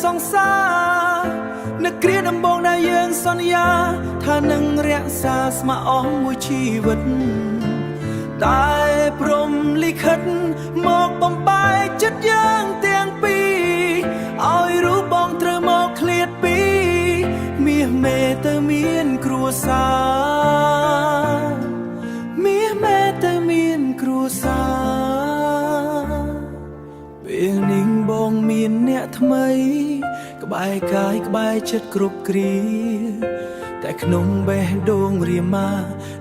សង្សារនឹកគ្រាដំបងដែលយើងសន្យាថានឹងរក្សាស្ម័គ្រអស់មួយជីវិតតែព្រមលិខិតមកបំបែកចិត្តយើងទាំងពីរឲ្យរូបបងត្រូវមកឃ្លាតពីមាសមេទៅមានគ្រួសារមាសមេទៅមានគ្រួសារពេលនេះបងមានអ្នកថ្មីក្បែរកាយក្បែរចិត្តគ្រប់គ្រាតែក្នុងបេះដូងរាមា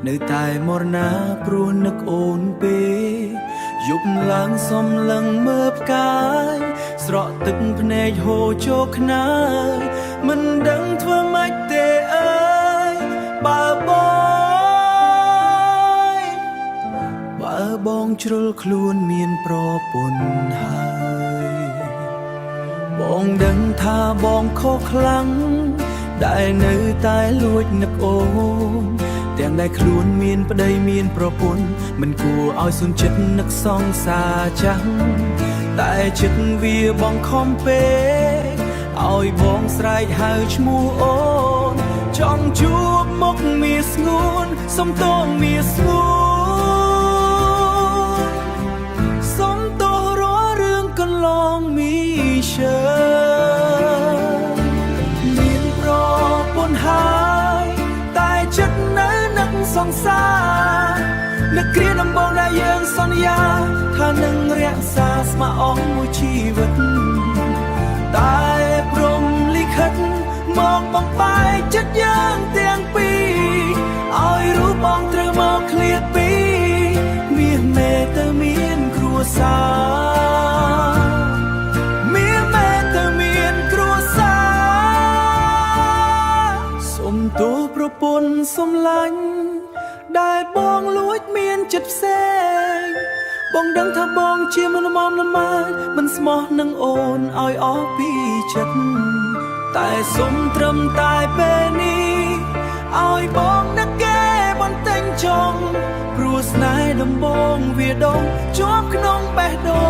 នៅតែមរណាព្រោះនឹកអូនពេយប់ឡើងសំឡឹងមើលផ្កាយស្រក់ទឹកភ្នែកហូរចូលខ្នើយមិនដឹងធ្វើម៉េចទេអើយបើបងជ្រុលខ្លួនមានប្រពន្ធហើយបងដឹងថាបងខុសខ្លាំងដែលនៅតែលួចនឹកអូនទាំងដែលខ្លួនមានប្តីមានប្រពន្ធមិនគួរឲ្យសុនចិត្តនឹកសង្សារចាស់តែចិត្តវាបងខំពេកឲ្យបងស្រែកហៅឈ្មោះអូនចង់ជួបមុខមាសស្ងួនសុំតោមាសស្ងួនសុំតោរាល់រឿងកន្លងមីឈើហើយតែចិត្តនៅនឹងសង្សារនឹកគ្រាដំបងដែលយើងសន្យាថានឹងរក្សាស្ម័គ្រអស់មួយជីវិតតែព្រមលិខិតមកបំបែកចិត្តយើងទាំងពីរឲ្យរូបបងត្រូវមកឃ្លាតពីមាសមេទៅមានគ្រួសារមាសមេទៅមានគ្រួសារសុំទោសប្រពន្ធសុំឡាញ់ដែលបងលួចមានចិត្តផ្សេងបងដឹងថាបងជាមិនមមល្មើមិនស្មោះនឹងអូនឲ្យអស់ពីចិត្តតែសុំត្រឹមតែពេលនេះឲ្យបងនឹកគេបន្ទិញចង់ព្រោះស្នេហ៍ដំបងវាដងជាប់ក្នុងបេះដូង